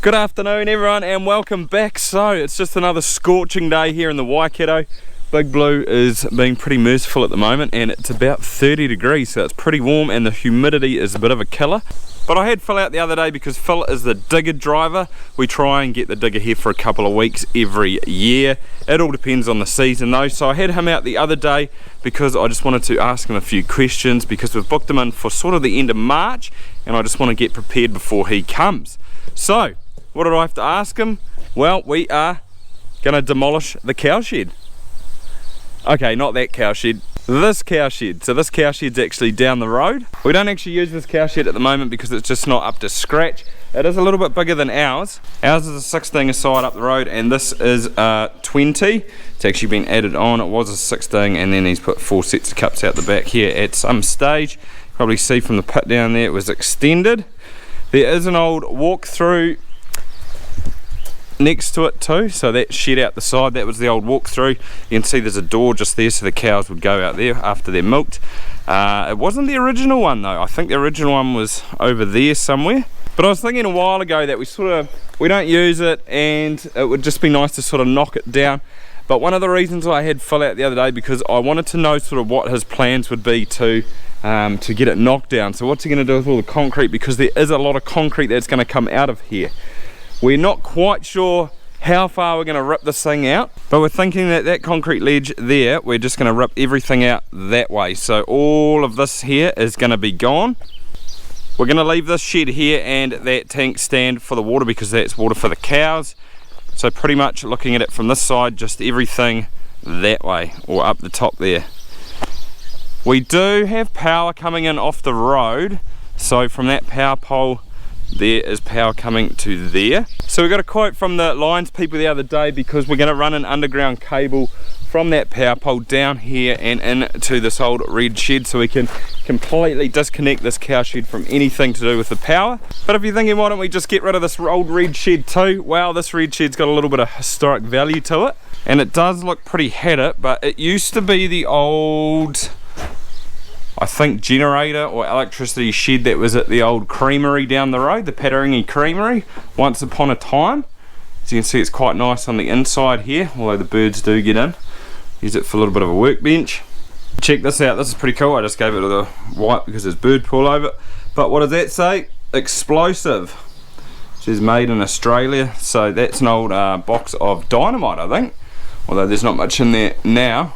Good afternoon everyone and welcome back. So it's just another scorching day here in the Waikato. Big Blue is being pretty merciful at the moment and it's about 30 degrees, so it's pretty warm and the humidity is a bit of a killer. But I had Phil out the other day because Phil is the digger driver. We try and get the digger here for a couple of weeks every year. It all depends on the season though. So I had him out the other day because I just wanted to ask him a few questions because we've booked him in for sort of the end of March and I just want to get prepared before he comes. So what did I have to ask him? Well, we are going to demolish the cow shed. Okay, not that cow shed, this cow shed. So this cow shed's actually down the road. We don't actually use this cow shed at the moment because it's just not up to scratch. It is a little bit bigger than ours. Ours is a 16 aside up the road and this is a 20. It's actually been added on. It was a 16 and then he's put 4 sets of cups out the back here at some stage. Probably see from the pit down there it was extended. There is an old walk-through next to it too, so that shed out the side, that was the old walk-through. You can see there's a door just there so the cows would go out there after they're milked. It wasn't the original one though. I think the original one was over there somewhere, but I was thinking a while ago that we don't use it and it would just be nice to sort of knock it down. But one of the reasons I had Phil out the other day because I wanted to know sort of what his plans would be to get it knocked down. So what's he going to do with all the concrete, because there is a lot of concrete that's going to come out of here. We're not quite sure how far we're going to rip this thing out, but we're thinking that that concrete ledge there, we're just going to rip everything out that way. So all of this here is going to be gone. We're going to leave this shed here and that tank stand for the water because that's water for the cows. So pretty much looking at it from this side, just everything that way or up the top there. We do have power coming in off the road, so from that power pole there is power coming to there. So we got a quote from the lines people the other day because we're going to run an underground cable from that power pole down here and into this old red shed so we can completely disconnect this cow shed from anything to do with the power. But if you're thinking why don't we just get rid of this old red shed too, well, this red shed's got a little bit of historic value to it and it does look pretty had it, but it used to be the old, I think, generator or electricity shed that was at the old creamery down the road, the Pataringi Creamery, once upon a time. As you can see, it's quite nice on the inside here, although the birds do get in. Use it for a little bit of a workbench. Check this out, this is pretty cool. I just gave it the white because there's bird pool over it. But what does that say? Explosive. It says made in Australia, so that's an old box of dynamite, I think. Although there's not much in there now.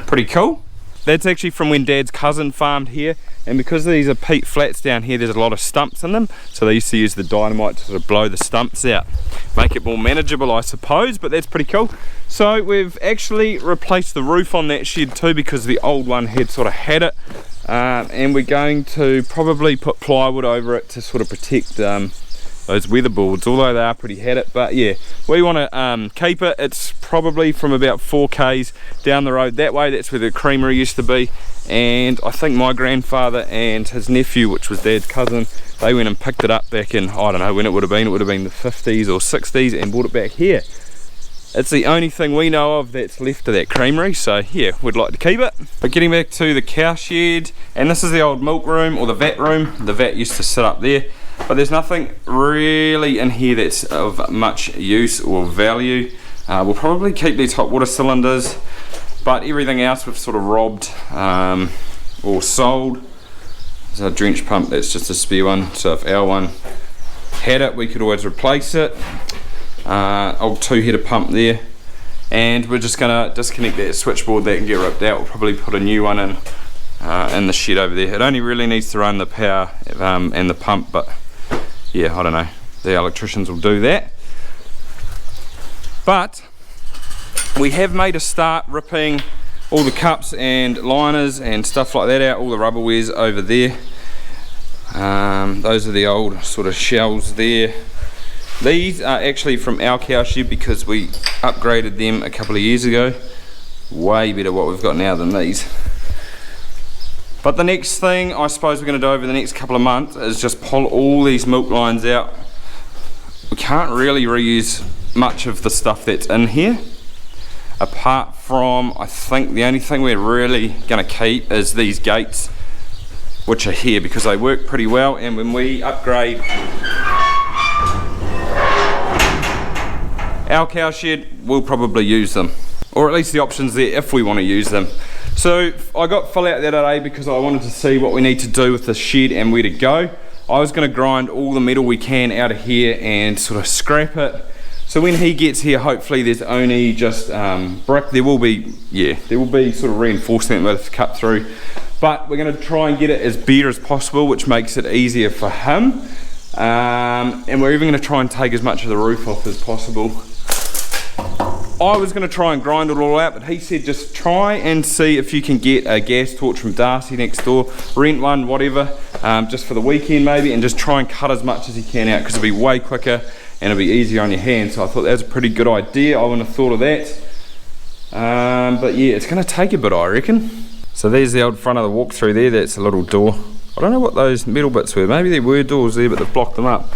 Pretty cool. That's actually from when Dad's cousin farmed here, and because these are peat flats down here, there's a lot of stumps in them, so they used to use the dynamite to sort of blow the stumps out, make it more manageable I suppose, but that's pretty cool. So we've actually replaced the roof on that shed too because the old one had sort of had it, and we're going to probably put plywood over it to sort of protect those weatherboards, although they are pretty had it. But yeah, we want to keep it. It's probably from about 4 k's down the road that way. That's where the creamery used to be, and I think my grandfather and his nephew, which was Dad's cousin, they went and picked it up back in, I don't know when it would have been the 50s or 60s, and brought it back here. It's the only thing we know of that's left of that creamery, so yeah, we'd like to keep it. But getting back to the cow shed, and this is the old milk room or the vat room. The vat used to sit up there, but there's nothing really in here that's of much use or value. We'll probably keep these hot water cylinders, but everything else we've sort of robbed or sold. There's a drench pump, that's just a spare one, so if our one had it we could always replace it. Old 2-header pump there, and we're just going to disconnect that switchboard that can get ripped out. We'll probably put a new one in the shed over there. It only really needs to run the power and the pump, but yeah, I don't know, the electricians will do that. But we have made a start ripping all the cups and liners and stuff like that out, all the rubberwares over there. Those are the old sort of shells there. These are actually from our cow shed because we upgraded them a couple of years ago. Way better what we've got now than these. But the next thing I suppose we're going to do over the next couple of months is just pull all these milk lines out. We can't really reuse much of the stuff that's in here, apart from, I think the only thing we're really going to keep is these gates, which are here because they work pretty well, and when we upgrade our cow shed, we'll probably use them, or at least the options there if we want to use them. So I got fill out the other day because I wanted to see what we need to do with the shed and where to go. I was going to grind all the metal we can out of here and sort of scrap it. So when he gets here, hopefully there's only just brick. There will be, yeah, there will be sort of reinforcement with cut through. But we're going to try and get it as bare as possible, which makes it easier for him. And we're even going to try and take as much of the roof off as possible. I was going to try and grind it all out, but he said just try and see if you can get a gas torch from Darcy next door, rent one, whatever, just for the weekend maybe, and just try and cut as much as you can out, because it'll be way quicker and it'll be easier on your hands. So I thought that was a pretty good idea. I wouldn't have thought of that. But yeah, it's going to take a bit, I reckon. So there's the old front of the walk-through there. That's a little door. I don't know what those metal bits were. Maybe there were doors there, but they've blocked them up.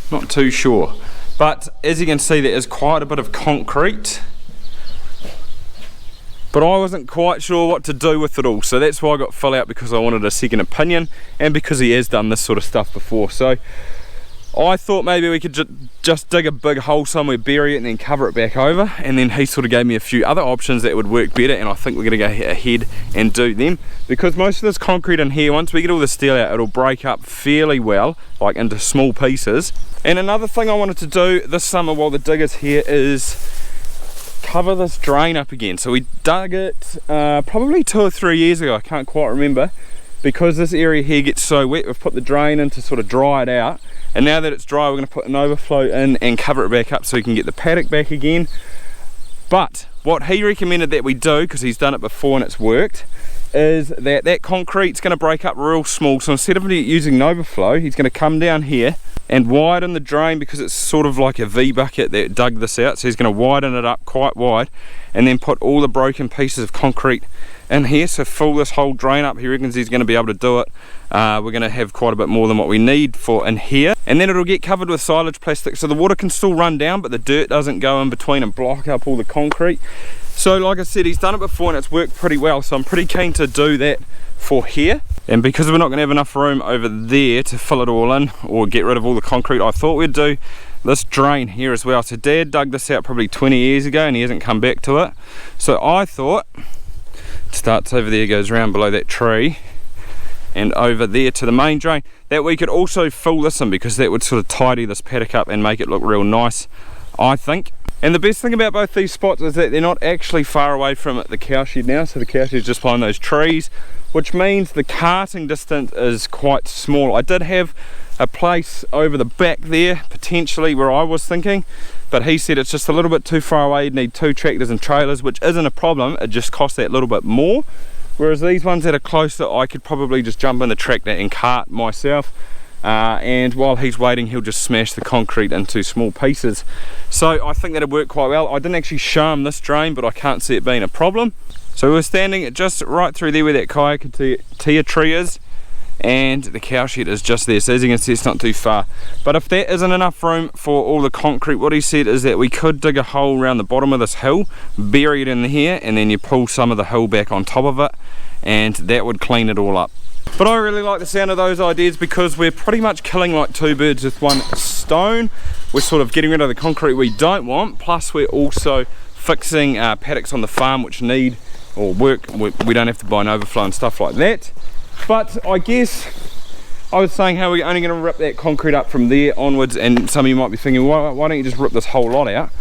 Not too sure. But as you can see, there is quite a bit of concrete. But I wasn't quite sure what to do with it all. So that's why I got fill out, because I wanted a second opinion, and because he has done this sort of stuff before. So I thought maybe we could just dig a big hole somewhere, bury it, and then cover it back over. And then he sort of gave me a few other options that would work better, and I think we're going to go ahead and do them, because most of this concrete in here, once we get all the steel out, it'll break up fairly well, like into small pieces. And another thing I wanted to do this summer while the digger's here is cover this drain up again. So we dug it probably 2 or 3 years ago, I can't quite remember. Because this area here gets so wet, we've put the drain in to sort of dry it out, and now that it's dry, we're going to put an overflow in and cover it back up so we can get the paddock back again. But what he recommended that we do, because he's done it before and it's worked, is that concrete's going to break up real small. So instead of using an overflow, he's going to come down here and widen the drain, because it's sort of like a V bucket that dug this out. So he's going to widen it up quite wide and then put all the broken pieces of concrete in here, so fill this whole drain up. He reckons he's going to be able to do it. We're going to have quite a bit more than what we need for in here, and then it'll get covered with silage plastic, so the water can still run down, but the dirt doesn't go in between and block up all the concrete. So like I said, he's done it before and it's worked pretty well, so I'm pretty keen to do that for here. And because we're not going to have enough room over there to fill it all in or get rid of all the concrete, I thought we'd do this drain here as well. So Dad dug this out probably 20 years ago and he hasn't come back to it, so I thought it starts over there, goes around below that tree and over there to the main drain, that we could also fill this in, because that would sort of tidy this paddock up and make it look real nice, I think. And the best thing about both these spots is that they're not actually far away from the cow shed now, so the cow shed is just behind those trees, which means the carting distance is quite small. I did have a place over the back there potentially where I was thinking, but he said it's just a little bit too far away. You'd need 2 tractors and trailers, which isn't a problem, it just costs that little bit more. Whereas these ones that are closer, I could probably just jump in the tractor and cart myself, and while he's waiting, he'll just smash the concrete into small pieces. So I think that'll work quite well. I didn't actually show him this drain, but I can't see it being a problem. So we're standing just right through there where that kaiakatea tree is, and the cow shed is just there, so as you can see, it's not too far. But if there isn't enough room for all the concrete, what he said is that we could dig a hole around the bottom of this hill, bury it in here, and then you pull some of the hill back on top of it, and that would clean it all up. But I really like the sound of those ideas, because we're pretty much killing like 2 birds with 1 stone. We're sort of getting rid of the concrete we don't want, plus we're also fixing paddocks on the farm which need or work. We don't have to buy an overflow and stuff like that. But I guess I was saying how we're only going to rip that concrete up from there onwards, and some of you might be thinking, why don't you just rip this whole lot out?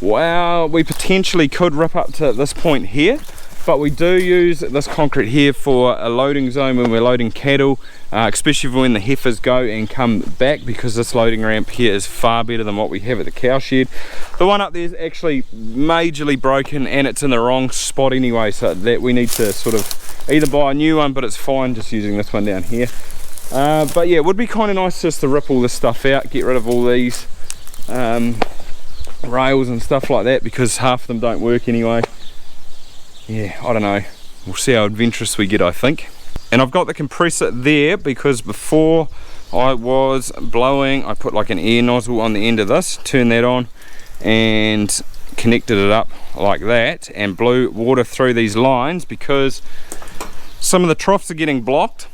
Well, we potentially could rip up to this point here, but we do use this concrete here for a loading zone when we're loading cattle, especially when the heifers go and come back, because this loading ramp here is far better than what we have at the cow shed. The one up there is actually majorly broken and it's in the wrong spot anyway, so that we need to sort of either buy a new one, but it's fine just using this one down here. But yeah, it would be kind of nice just to rip all this stuff out, get rid of all these rails and stuff like that, because half of them don't work anyway. Yeah, I don't know, we'll see how adventurous we get, I think. And I've got the compressor there because before I was blowing, I put like an air nozzle on the end of this, turned that on and connected it up like that and blew water through these lines, because some of the troughs are getting blocked.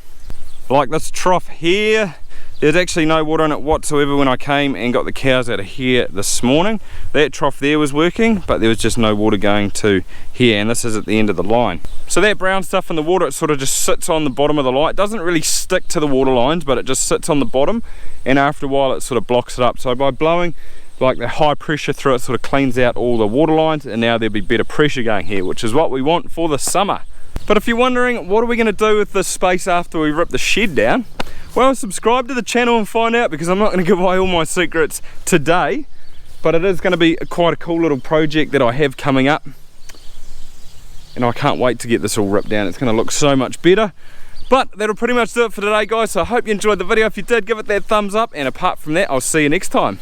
Like this trough here, There's actually no water in it whatsoever when I came and got the cows out of here this morning. That trough there was working, but there was just no water going to here, and this is at the end of the line. So that brown stuff in the water, it sort of just sits on the bottom of the light. It doesn't really stick to the water lines, but it just sits on the bottom, and after a while it sort of blocks it up. So by blowing like the high pressure through it, sort of cleans out all the water lines, and now there'll be better pressure going here, which is what we want for the summer. But if you're wondering what are we going to do with this space after we rip the shed down, well, subscribe to the channel and find out, because I'm not going to give away all my secrets today, but it is going to be quite a cool little project that I have coming up, and I can't wait to get this all ripped down. It's going to look so much better. But that'll pretty much do it for today, guys, so I hope you enjoyed the video. If you did, give it that thumbs up, and apart from that, I'll see you next time.